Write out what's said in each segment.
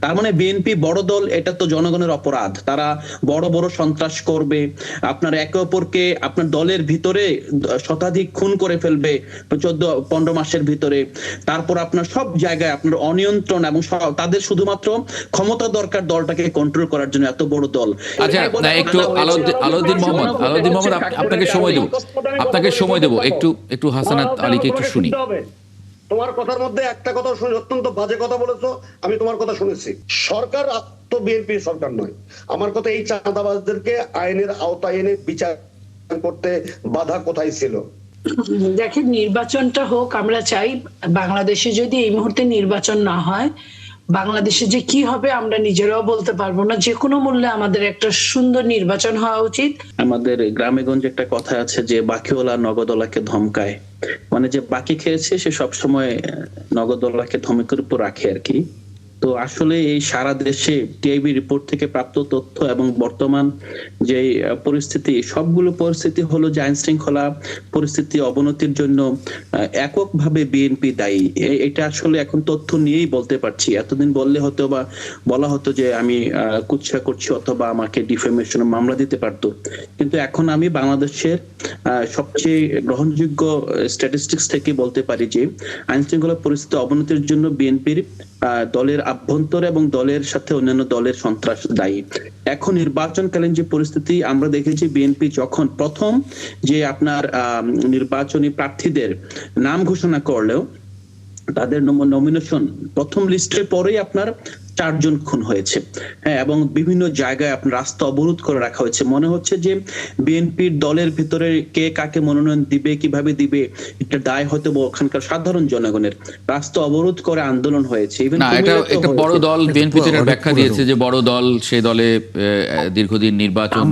তার মানে বিএনপি বড় দল, এটা তো জনগণের অপরাধ। তারা বড় বড় সন্ত্রাস করবে, আপনার একে অপরকে আপনার দলের ভিতরে শতাধিক খুন করে ফেলবে 14-15 মাসের ভিতরে। তারপর আপনার সব জায়গায় আপনার অনিয়ন্ত্রণ, এবং তাদের শুধুমাত্র ক্ষমতা দরকার দলটাকে কন্ট্রোল করার জন্য, এত বড় দল। আচ্ছা, একটু আলাউদ্দিন মোহাম্মদ, আপনাকে সময় দেব, একটু হাসানাত আলীকে একটু শুনি। তোমার কথার মধ্যে একটা কথা শুনে অত্যন্ত বাজে কথা বলেছো, আমি তোমার কথা শুনেছি। সরকার তো বিএনপি সরকার নয়। আমার কথা, এই চাঁদাবাজদেরকে আইনের আওতায় এনে বিচার করতে বাধা কোথায় ছিল? দেখেন, নির্বাচনটা হোক, আমরা চাই। বাংলাদেশে যদি এই মুহূর্তে নির্বাচন না হয়, বাংলাদেশে যে কি হবে আমরা নিজেরাও বলতে পারবো না। যে কোনো মূল্যে আমাদের একটা সুন্দর নির্বাচন হওয়া উচিত। আমাদের গ্রামে গঞ্জে একটা কথা আছে যে বাকিওয়ালা নগদওয়ালাকে ধমকায়, মানে যে বাকি খেয়েছে সে সবসময় নগদওয়ালাকে ধমকের উপর রাখে আর কি। তো আসলে এই সারা দেশে টিআইবি রিপোর্ট থেকে প্রাপ্ত তথ্য এবং বর্তমান যে পরিস্থিতি, সবগুলো পরিস্থিতি হলো যে আইন শৃঙ্খলা পরিস্থিতি অবনতির জন্য এককভাবে বিএনপি দায়ী। এটা আসলে এখন তথ্য নিয়েই বলতে পারছি। এতদিন বললে হয়তো বা বলা হতো যে আমি কুৎসা করছি অথবা আমাকে ডিফেমেশন মামলা দিতে পারতো, কিন্তু এখন আমি বাংলাদেশের সবচেয়ে গ্রহণযোগ্য স্ট্যাটিস্টিক্স থেকে বলতে পারি যে আইন শৃঙ্খলা পরিস্থিতি অবনতির জন্য বিএনপির দলের আভ্যন্তরে এবং দলের সাথে অন্যান্য দলের সন্ত্রাস দায়ী। এখন নির্বাচনকালীন যে পরিস্থিতি আমরা দেখেছি, বিএনপি যখন প্রথম যে আপনার নির্বাচনী প্রার্থীদের নাম ঘোষণা করলেও তাদের নমিনেশন প্রথম লিস্টের পরেই আপনার 4 জন খুন হয়েছে। হ্যাঁ, এবং বিভিন্ন জায়গায় আপনার রাস্তা অবরোধ করে রাখা হয়েছে। মনে হচ্ছে যে বিএনপির দলের ভিতরে কে কাকে মনোনয়ন দিবে, কিভাবে দিবে, এটা দায় হয়তো ওখানকার সাধারণ জনগণের। রাস্তা অবরোধ করে আন্দোলন হয়েছে। না, এটা একটা বড় দল বিএনপি যেটা ব্যাখ্যা দিয়েছে যে বড় দল, সে দলে দীর্ঘদিন নির্বাচন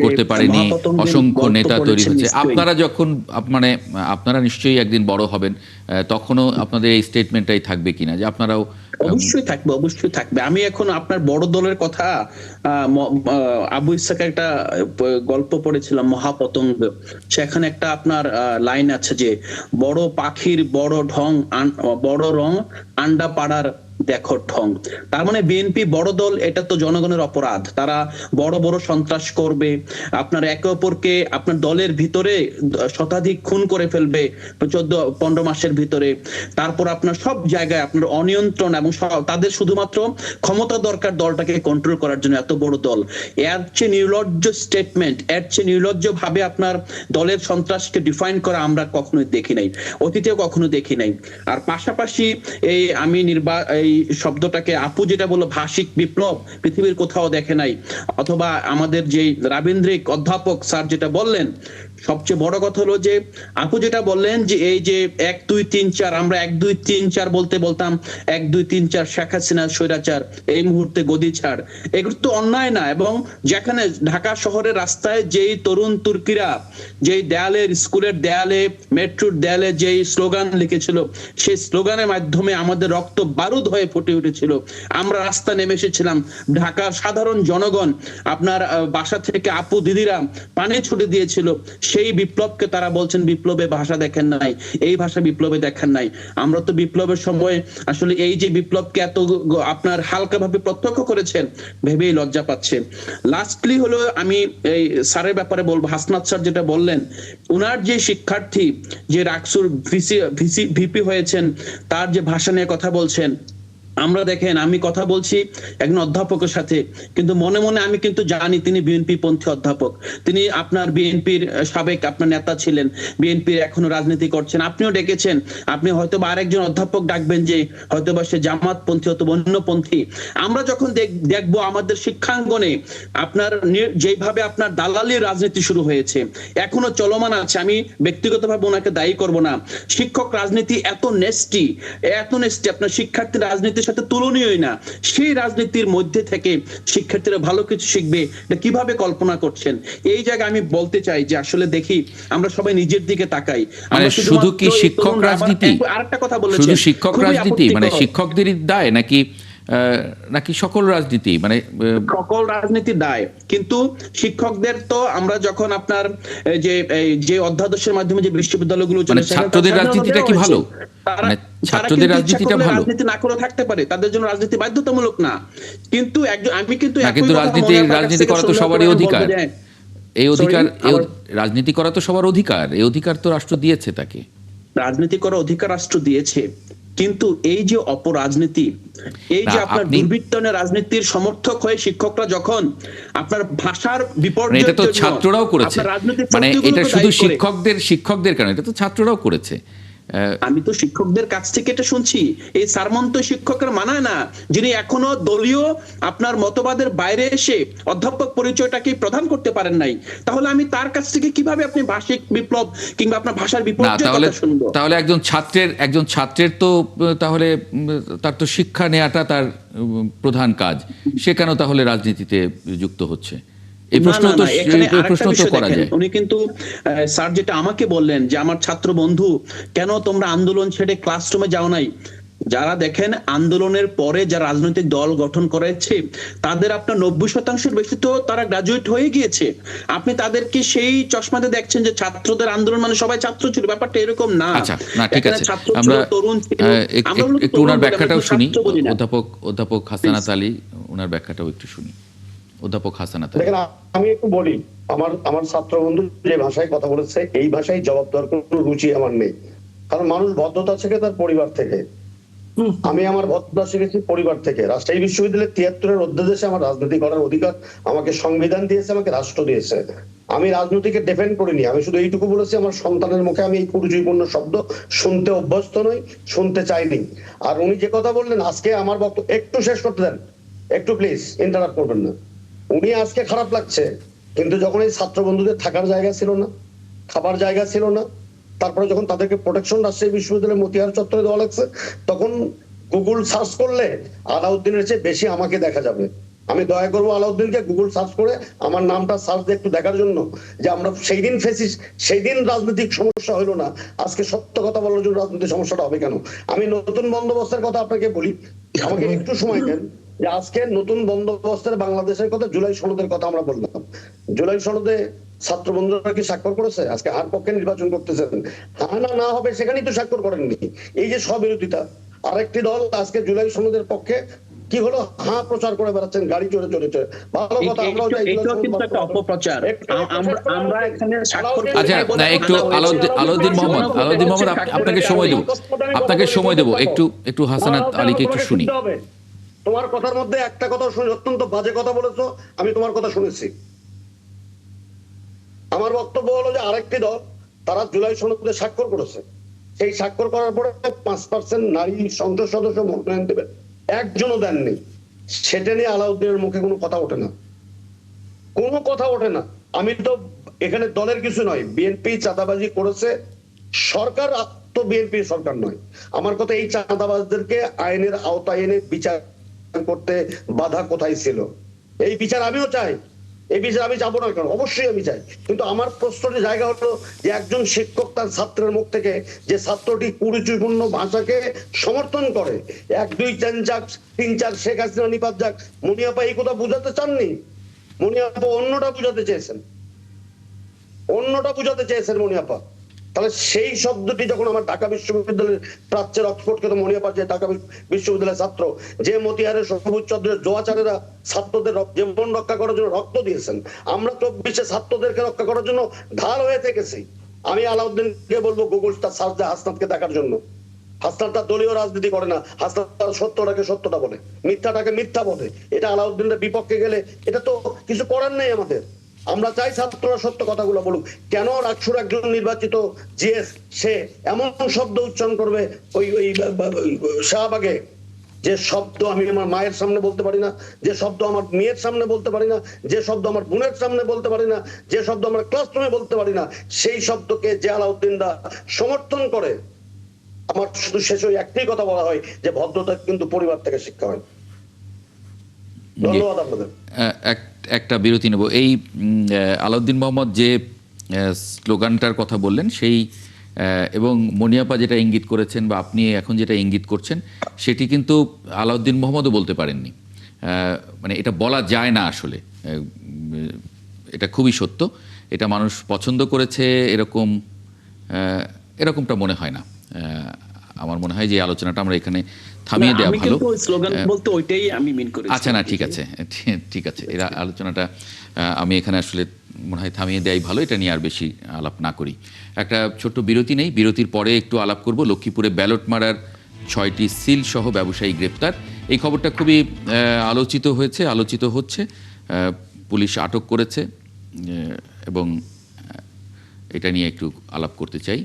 করতে পারেনি, অসংখ্য নেতা তৈরি হয়েছে। আপনারা যখন মানে আপনারা নিশ্চয়ই একদিন বড় হবেন, তখনও আপনাদের এই স্টেটমেন্টটাই থাকবে কিনা যে আপনারাও? অবশ্যই থাকবে, অবশ্যই থাকবে। আমি এখন আপনার বড় দলের কথা, আবু ইসাকের একটা গল্প পড়েছিলাম, মহাপতঙ্গ। সেখানে একটা আপনার লাইন আছে যে বড় পাখির বড় রং আন্ডা পাড়ার দেখো ঠং। তার মানে বিএনপি বড় দল, এটা তো জনগণের অপরাধ। তারা বড় বড় সন্ত্রাস করবে, আপনার একে অপরকে আপনার দলের ভিতরে শতাধিক খুন করে ফেলবে 14-15 মাসের ভিতরে। তারপর আপনার সব জায়গায় আপনার অনিয়ন্ত্রণ, এবং তাদের শুধুমাত্র ক্ষমতা দরকার দলটাকে কন্ট্রোল করার জন্য, এত বড় দল। এর চেয়ে নির্লজ্জ স্টেটমেন্ট, এর চেয়ে নির্লজ্জ ভাবে আপনার দলের সন্ত্রাসকে ডিফাইন করা আমরা কখনোই দেখি নাই, অতীতেও কখনো দেখি নাই। আর পাশাপাশি আমি এই শব্দটাকে আপু যেটা বললো, ভাষিক বিপ্লব পৃথিবীর কোথাও দেখে নাই। অথবা আমাদের যে রাবীন্দ্রিক অধ্যাপক স্যার যেটা বললেন, সবচেয়ে বড় কথা হলো যে আপু যেটা বললেন যে এই যে 1 2 3 4, আমরা 1 2 3 4 বলতে বলতাম 1 2 3 4 শেখ হাসিনা স্বৈরাচার, এই মুহূর্তে গদি ছাড়, এগুলো তো অন্যায় না। এবং যেখানে ঢাকা শহরের রাস্তায় যেই তরুণ তুর্কিরা যেই দেয়ালের, স্কুলের দেয়ালে, মেট্রোর দেয়ালে যেই স্লোগান লিখেছিল, সেই স্লোগানের মাধ্যমে আমাদের রক্ত বারুদ হয়ে ফুটে উঠেছিল। আমরা রাস্তা নেমে এসেছিলাম, ঢাকার সাধারণ জনগণ আপনার বাসা থেকে আপু দিদিরা পানি ছুটে দিয়েছিল। সেই বিপ্লবকে তারা বলছেন বিপ্লবে ভাষা দেখেন নাই, এই ভাষা বিপ্লবে দেখেন নাই। আমরা তো বিপ্লবের সময় আসলে এই যে বিপ্লবকে এত আপনার হালকাভাবে প্রত্যক্ষ করেছেন, ভেবেই লজ্জা পাচ্ছে। লাস্টলি হলো আমি এই স্যারের ব্যাপারে বলবো, হাসনাত স্যার যেটা বললেন, উনার যে শিক্ষার্থী যে রাকসুর ভিপি হয়েছেন, তার যে ভাষা নিয়ে কথা বলছেন, আমরা দেখেন আমি কথা বলছি একজন অধ্যাপকের সাথে, কিন্তু মনে মনে আমি কিন্তু জানি তিনি বিএনপি পন্থী অধ্যাপক। তিনি আপনার বিএনপির সাবেক আপনার নেতা ছিলেন, বিএনপির এখনো রাজনীতি করছেন। আপনিও ডেকেছেন, আপনি হয়তো বা আরেকজন অধ্যাপক ডাকবেন যে হয়তো বা সে জামাত পন্থী অথবা অন্যপন্থী। আমরা যখন দেখবো আমাদের শিক্ষাঙ্গনে আপনার যেভাবে আপনার দালালির রাজনীতি শুরু হয়েছে, এখনো চলমান আছে, আমি ব্যক্তিগতভাবে ওনাকে দায়ী করব না। শিক্ষক রাজনীতি এত নেস্টি আপনার শিক্ষার্থী রাজনীতি সাথে তুলনীয়ই না। সেই রাজনীতির মধ্যে থেকে শিক্ষার্থীরা ভালো কিছু শিখবে, এটা কিভাবে কল্পনা করছেন? এই জায়গায় আমি বলতে চাই যে আসলে দেখি আমরা সবাই নিজের দিকে তাকাই। মানে শুধু কি শিক্ষক রাজনীতি, আরেকটা কথা বলেছেন, শুধু শিক্ষক রাজনীতি মানে শিক্ষকদেরই দায়, নাকি নাকি সকল রাজনীতি, মানে সকল রাজনীতি দায়, কিন্তু শিক্ষকদের তো আমরা যখন আপনার যে অধ্যাদেশের মাধ্যমে যে বিশ্ববিদ্যালয়গুলো মানে ছাত্রদের রাজনীতিটা কি ভালো? মানে ছাত্রদের রাজনীতিটা ভালো, রাজনীতি না করে থাকতে পারে, তাদের জন্য রাজনীতি বাধ্যতামূলক না। কিন্তু আমি কিন্তু রাজনীতি করা তো সবারই অধিকার, এই অধিকার, রাজনীতি করা তো সবার অধিকার, এই অধিকার তো রাষ্ট্র দিয়েছে তাকে। রাজনীতি করার অধিকার রাষ্ট্র দিয়েছে, কিন্তু এই যে অপরাজনীতি, এই যে আপনার দুর্বৃত্তায়নের রাজনীতির সমর্থক হয়ে শিক্ষকরা যখন আপনার ভাষার বিপর্যয়, এটা তো ছাত্ররাও করেছে, মানে এটা শুধু শিক্ষকদের কারণে, এটা তো ছাত্ররাও করেছে। আমি তো শিক্ষকদের কাছ থেকে এটা শুনছি, এই সারমন তো শিক্ষকের মানায় না, যিনি এখনো দলীয় আপনার মতবাদের বাইরে এসে অধ্যাপক পরিচয়টাকে প্রদান করতে পারেন নাই। তাহলে আমি তার কাছ থেকে কিভাবে আপনি ভাষিক বিপ্লব কিংবা আপনার ভাষার বিপর্যয় কথা শুনবো? তাহলে একজন ছাত্রের তো তাহলে তার তো শিক্ষা নেওয়াটা তার প্রধান কাজ, সে কেন তাহলে রাজনীতিতে যুক্ত হচ্ছে? উনি কিন্তু স্যার যেটা আমাকে বললেন যে আমার ছাত্র বন্ধু, কেন তোমরা আন্দোলন ছেড়ে ক্লাসরুমে যাও নাই? যারা দেখেন আন্দোলনের পরে যারা রাজনৈতিক দল গঠন করেছে তাদের আপনার 90% বেশি তো তারা গ্রাজুয়েট হয়ে গিয়েছে। আপনি তাদেরকে সেই চশমাতে দেখছেন যে ছাত্রদের আন্দোলন মানে সবাই ছাত্র ছিল, ব্যাপারটা এরকম না। আচ্ছা, না ঠিক আছে, আমরা একটু ওনার ব্যাখ্যাটাও শুনি। অধ্যাপক হাসানাত আলী, ওনার ব্যাখ্যাটাও একটু শুনি। অধ্যাপক হাসানাত আলী, দেখেন আমি একটু বলি, আমার ছাত্র বন্ধু যে ভাষায় কথা বলেছে এই ভাষায় জবাব দেওয়ার কোনো রুচি আমার নেই, কারণ মানুষ ভদ্রতা শেখে তার পরিবার থেকে। আমি আমার ভদ্রতা শিখেছি পরিবার থেকে। রাজশাহী বিশ্ববিদ্যালয়ের 73-এর অধ্যাদেশে আমার রাজনীতি করার অধিকার আমাকে সংবিধান দিয়েছে, আমাকে রাষ্ট্র দিয়েছে। আমি রাজনীতিকে ডিফেন্ড করিনি, আমি শুধু এইটুকু বলেছি আমার সন্তানের মুখে আমি এই কুরুচিপূর্ণ শব্দ শুনতে অভ্যস্ত নই, শুনতে চাইনি। আর উনি যে কথা বললেন আজকে, আমার বক্তব্য একটু শেষ করতে দেন, একটু প্লিজ ইন্টারাপ্ট করবেন না। উনি আজকে খারাপ লাগছে, কিন্তু যখন এই ছাত্র বন্ধুদের থাকার জায়গা ছিল না, খাবার জায়গা ছিল না, তারপরে যখন তাদেরকে প্রোটেকশন রাজশাহী বিশ্ববিদ্যালয়ের মতিহার চত্বরে দেওয়া লাগছে, তখন গুগল সার্চ করলে আলাউদ্দিনের চেয়ে বেশি আমাকে দেখা যাবে। আমি দয়া করবো আলাউদ্দিনকে গুগল সার্চ করে আমার নামটা সার্চ দিয়ে একটু দেখার জন্য, যে আমরা সেই দিন রাজনৈতিক সমস্যা হলো না, আজকে সত্য কথা বলার জন্য রাজনৈতিক সমস্যাটা হবে কেন? আমি নতুন বন্দোবস্তের কথা আপনাকে বলি, আমাকে একটু সময় দেন। যে আজকে নতুন বন্দোবস্তের বাংলাদেশের কথা, জুলাই সনদের কথা আমরা বললাম, জুলাই সনদে ছাত্র বন্ধুরা কি স্বাক্ষর করেছে? আজকে হার পক্ষে নির্বাচন করতেছেন, হ্যাঁ না হবে সেখানেই তো স্বাক্ষর করেননি। এই যে স্ববিরোধিতা, আরেকটি দল আজকে জুলাই সনদের পক্ষে কি হলো, হ্যাঁ প্রচার করে বেড়াচ্ছেন গাড়ি চড়ে চড়ে চড়ে। ভালো কথা, আমরাও অপপ্রচার। আমরা এখানে আচ্ছা, না একটু আলাউদ্দিন মোহাম্মদ, আপনাকে সময় দেব একটু হাসানাত আলীকে একটু শুনি। তোমার কথার মধ্যে একটা কথা শুনে অত্যন্ত বাজে কথা বলেছো, আমি তোমার কথা শুনেছি। আমার বক্তব্য হলো যে আরেকটি দল তারা জুলাই সনদে স্বাক্ষর করেছে, সেই স্বাক্ষর করার পরে 5% নারী সংসদ সদস্য মনোনয়ন দেবে, একজনও দেননি। সেটা নিয়ে আলাউদ্দিনের মুখে কোনো কথা ওঠে না, কোনো কথা ওঠে না। আমি তো এখানে দলের কিছু নয়, বিএনপি চাঁদাবাজি করেছে, সরকার তো বিএনপির সরকার নয়। আমার কথা, এই চাঁদাবাজদেরকে আইনের আওতায় এনে বিচার করতে বাধা কোথায় ছিল? এই বিচার আমিও চাই, এই বিচার আমি যাবো না কেন, অবশ্যই আমি চাই। কিন্তু আমার প্রশ্নের জায়গা হলো যে একজন শিক্ষক তার ছাত্রের মুখ থেকে যে ছাত্রটি কুরুচিপূর্ণ ভাষাকে সমর্থন করে, 1 2 3 যাক 3 4 শেখ হাসিনা নিপাত যাক, মুনিয়াপা এই কথা বুঝাতে চাননি। মুনিয়াপা অন্যটা বুঝাতে চেয়েছেন মুনিয়াপা। তাহলে সেই শব্দটি যখন আমার ঢাকা বিশ্ববিদ্যালয়ের প্রাচ্যের অক্সফোর্ডকে তো মনিয়াপা যে ঢাকা বিশ্ববিদ্যালয়ের ছাত্র, যে মতিহারের সবুজ চন্দ্রের জোয়াচারেরা ছাত্রদের জীবন রক্ষা করার জন্য রক্ত দিয়েছেন, আমরা 24-এ ছাত্রদেরকে রক্ষা করার জন্য ঢাল হয়ে থেকেছি। আমি আলাউদ্দিনকে বলবো গুগলটা সার্চ দেয় হাসনাতকে দেখার জন্য। হাসনাত তার দলীয় রাজনীতি করে না, হাসনাত তার সত্যটাকে সত্যটা বলে, মিথ্যাটাকে মিথ্যা বলে। এটা আলাউদ্দিনের বিপক্ষে গেলে এটা তো কিছু করার নেই আমাদের। আমরা চাই ছাত্ররা সত্য কথাগুলো বলুক। কেন রাকসুর একজন নির্বাচিত জিএস সে এমন শব্দ উচ্চারণ করবে ওই শাহবাগে, যে শব্দ আমি আমার মায়ের সামনে বলতে পারি না, যে শব্দ আমার মেয়ের সামনে বলতে পারি না, যে শব্দ আমার বোনের সামনে বলতে পারি না, যে শব্দ আমার ক্লাসরুমে বলতে পারি না, সেই শব্দকে যে আলাউদ্দিনরা সমর্থন করে। আমার শুধু শেষ ওই একটাই কথা বলা হয় যে ভদ্রতা কিন্তু পরিবার থেকে শিক্ষা হয়। ধন্যবাদ আপনাদের। একটা বিরতি নেব। এই আলাউদ্দিন মোহাম্মদ যে স্লোগানটার কথা বললেন, সেই এবং মনিয়াপা যেটা ইঙ্গিত করেছেন বা আপনি এখন যেটা ইঙ্গিত করছেন সেটি কিন্তু আলাউদ্দিন মোহাম্মদও বলতে পারেননি। মানে এটা বলা যায় না আসলে, এটা খুবই সত্য। এটা মানুষ পছন্দ করেছে এরকমটা মনে হয় না। আমার মনে হয় যে আলোচনাটা আমরা এখানে থামিয়ে দেওয়া ভালো। স্লোগান বলতে ওইটাই আমি মিন করেছি। আচ্ছা, না ঠিক আছে, ঠিক আছে, এরা আলোচনাটা আমি এখানে আসলে মনে হয় থামিয়ে দেওয়াই ভালো, এটা নিয়ে আর বেশি আলাপ না করি। একটা ছোট্ট বিরতি নেই, বিরতির পরে একটু আলাপ করব। লক্ষ্মীপুরে ব্যালট মারার 6টি সিল সহ ব্যবসায়ী গ্রেপ্তার, এই খবরটা খুবই আলোচিত হচ্ছে। পুলিশ আটক করেছে এবং এটা নিয়ে একটু আলাপ করতে চাই।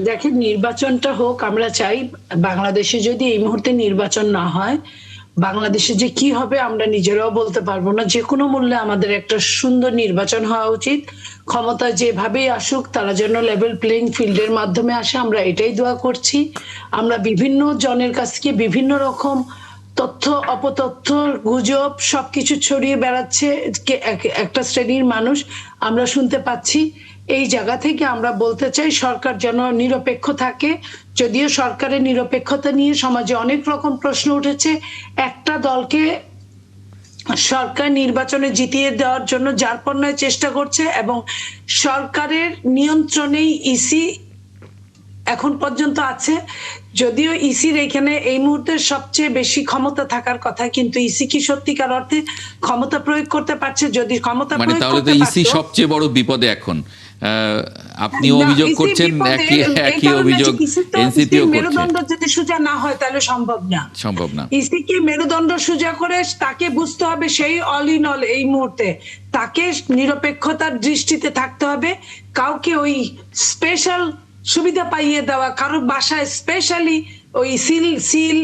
দেখেন, নির্বাচনটা হোক, আমরা চাই। বাংলাদেশে যদি এই মুহূর্তে নির্বাচন না হয়, বাংলাদেশে যে কি হবে আমরা নিজেরাও বলতে পারবো না। যে কোনো মূল্যে আমাদের একটা সুন্দর নির্বাচন হওয়া উচিত। ক্ষমতা যেভাবেই আসুক তারা যেন লেভেল প্লেইং ফিল্ডের মাধ্যমে আসে, আমরা এটাই দোয়া করছি। আমরা বিভিন্ন জনের কাছ থেকে বিভিন্ন রকম তথ্য, অপতথ্য, গুজব সবকিছু ছড়িয়ে বেড়াচ্ছে একটা শ্রেণীর মানুষ, আমরা শুনতে পাচ্ছি। এই জায়গা থেকে আমরা বলতে চাই সরকার যেন নিরপেক্ষ থাকে। যদিও সরকারের নিরপেক্ষতা নিয়ে সমাজে অনেক রকম প্রশ্ন উঠেছে। একটা দলকে সরকার নির্বাচনে জিতিয়ে দেওয়ার জন্য যারপরনায় চেষ্টা করছে এবং সরকারের নিয়ন্ত্রণেই ইসি এখন পর্যন্ত আছে। যদিও ইসির এখানে এই মুহূর্তে সবচেয়ে বেশি ক্ষমতা থাকার কথা, কিন্তু ইসি কি সত্যিকার অর্থে ক্ষমতা প্রয়োগ করতে পারছে? যদি ক্ষমতা মানে প্রয়োগ তাহলে তো ইসি সবচেয়ে বড় বিপদে এখন। আপনিও অভিযোগ করছেন, একই অভিযোগ এনসিপিও করছে। মেরুদণ্ড যদি সোজা না হয় তাহলে সম্ভব না। ইসিকে মেরুদণ্ড সোজা করে তাকে বুঝতে হবে সেই অল ইন অল। এই মুহূর্তে তাকে নিরপেক্ষতার দৃষ্টিতে থাকতে হবে। কাউকে ওই স্পেশাল সুবিধা পাইয়ে দেওয়া, কারোর বাসায় স্পেশালি ওই সিল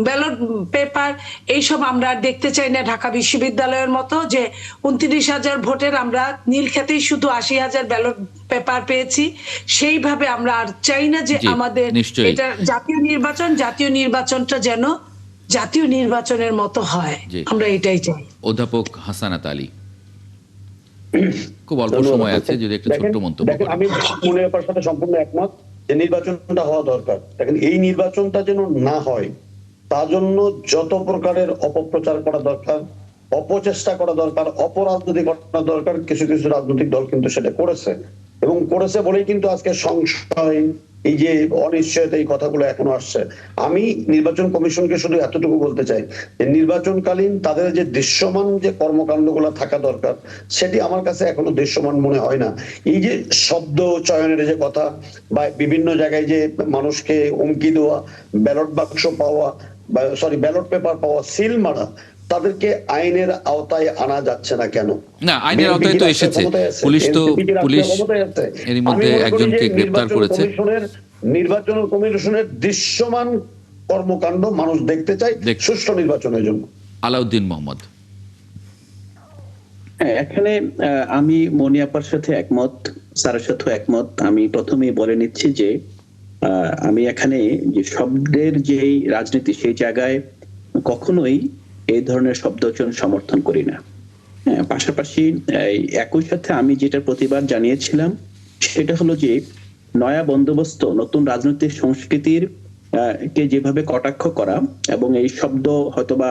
ব্যালট পেপার, এইসব আমরা দেখতে চাই না। ঢাকা বিশ্ববিদ্যালয়ের মতো যে 29,000 ভোটের আমরা নীলক্ষেতেই শুধু 80,000 ব্যালট পেপার পেয়েছি, সেইভাবে আমরা আর চাই না যে আমাদের এটা জাতীয় নির্বাচনটা যেন জাতীয় নির্বাচনের মতো হয়, আমরা এটাই চাই। অধ্যাপক হাসানাত আলী, খুব অল্প সময় আছে, যদি একটু ছোট্ট মন্তব্য করেন। আমি মনিয়াপার সাথে সম্পূর্ণ একমত যে নির্বাচনটা হওয়া দরকার। দেখেন, এই নির্বাচনটা যেন না হয় তার জন্য যত প্রকারের অপপ্রচার করা দরকার, অপচেষ্টা করা দরকার, অপরাজনীতি করা দরকার, কিছু কিছু রাজনৈতিক দল কিন্তু সেটা করেছে এবং করেছে বলেই কিন্তু আজকে সংশয়, এই যে অনিশ্চয়তা, এই কথাগুলো এখনো আসছে। আমি নির্বাচন কমিশনকে শুধু এতটুকু বলতে চাই যে নির্বাচনকালীন তাদের যে দৃশ্যমান যে কর্মকাণ্ডগুলো থাকা দরকার সেটি আমার কাছে এখনো দৃশ্যমান মনে হয় না। এই যে শব্দ চয়নের যে কথা বা বিভিন্ন জায়গায় যে মানুষকে হুমকি দেওয়া, ব্যালট বাক্স পাওয়া, ব্যালট পেপার পাওয়া, সিল মারা, তাদেরকে আইনের আওতায় আনা যাচ্ছে না কেন? না, আইনের আওতায় তো এসেছে পুলিশ, তো পুলিশ এর মধ্যে একজনকে গ্রেফতার করেছে। নির্বাচন কমিশনের দৃশ্যমান কর্মকাণ্ড মানুষ দেখতে চায় সুষ্ঠু নির্বাচনের জন্য। আলাউদ্দিন মোহাম্মদ, এখানে আমি মনিয়াপার সাথে একমত, স্যারের সাথে একমত। আমি প্রথমেই বলে নিচ্ছি যে আমি এখানে যে শব্দের যে রাজনীতি, সেই জায়গায় কখনোই এই ধরনের শব্দচয়ন সমর্থন করি না। পাশাপাশি একই সাথে আমি যেটা প্রতিবাদ জানিয়েছিলাম সেটা হলো যে নয়া বন্দোবস্ত, নতুন রাজনৈতিক সংস্কৃতির কে যেভাবে কটাক্ষ করা এবং এই শব্দ হয়তোবা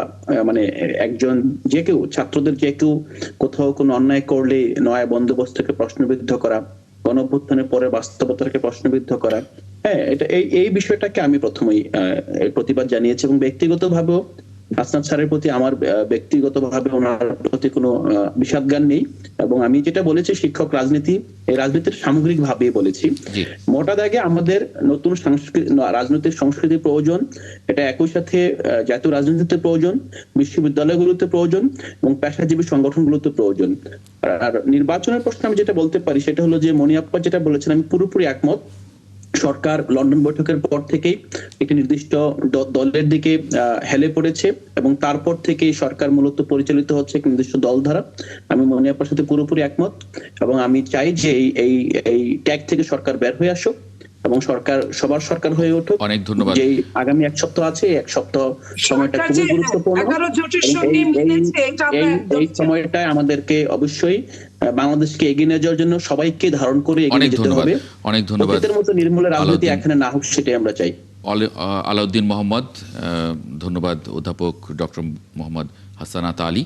মানে একজন যে কেউ, ছাত্রদের যে কেউ কোথাও কোনো অন্যায় করলে নয়া বন্দোবস্তকে প্রশ্নবিদ্ধ করা, গণঅভ্যুত্থানের পরে বাস্তবতাকে প্রশ্নবিদ্ধ করা, এটা এই বিষয়টাকে আমি প্রথমেই প্রতিবাদ জানিয়েছি এবং ব্যক্তিগতভাবেও হাসনাত স্যারের প্রতি আমার ব্যক্তিগতভাবে ওনার প্রতি কোনো বিষাদজ্ঞান নেই। এবং আমি যেটা বলেছি শিক্ষক রাজনীতি, এই রাজনীতির সামগ্রিক ভাবে বলেছি। মোটা দাগে আমাদের নতুন রাজনৈতিক সংস্কৃতি প্রয়োজন, এটা একই সাথে জাতীয় রাজনীতিতে প্রয়োজন, বিশ্ববিদ্যালয়গুলোতে প্রয়োজন এবং পেশাজীবী সংগঠনগুলোতে প্রয়োজন। আর নির্বাচনের প্রশ্ন আমি যেটা বলতে পারি সেটা হলো যে মনিয়াপ্পা যেটা বলেছেন আমি পুরোপুরি একমত। সরকার লন্ডন বৈঠকের পর থেকেই একটি নির্দিষ্ট দলের দিকে হেলে পড়েছে এবং তারপর থেকেই সরকার মূলত পরিচালিত হচ্ছে একটি নির্দিষ্ট দল দ্বারা। আমি মনিয়াপ্পার সাথে পুরোপুরি একমত এবং আমি চাই যে এই ট্যাগ থেকে সরকার বের হয়ে আসুক এবং সবার সরকার হয়ে উঠুক। অনেক ধন্যবাদ। যে আগামী এক সপ্তাহ আছে, এক সপ্তাহ সময়টা খুবই গুরুত্বপূর্ণ। এই সময়টায় আমাদেরকে অবশ্যই বাংলাদেশকে এগিয়ে নিয়ে যাওয়ার জন্য সবাইকে ধারণ করে এগিয়ে যেতে হবে। অনেক ধন্যবাদ। অতীতের মতো নির্মূল রাজনীতি এখানে না হোক, সেটাই আমরা চাই। আলাউদ্দিন মোহাম্মদ, ধন্যবাদ। অধ্যাপক ডক্টর মোহাম্মদ হাসানাত আলী।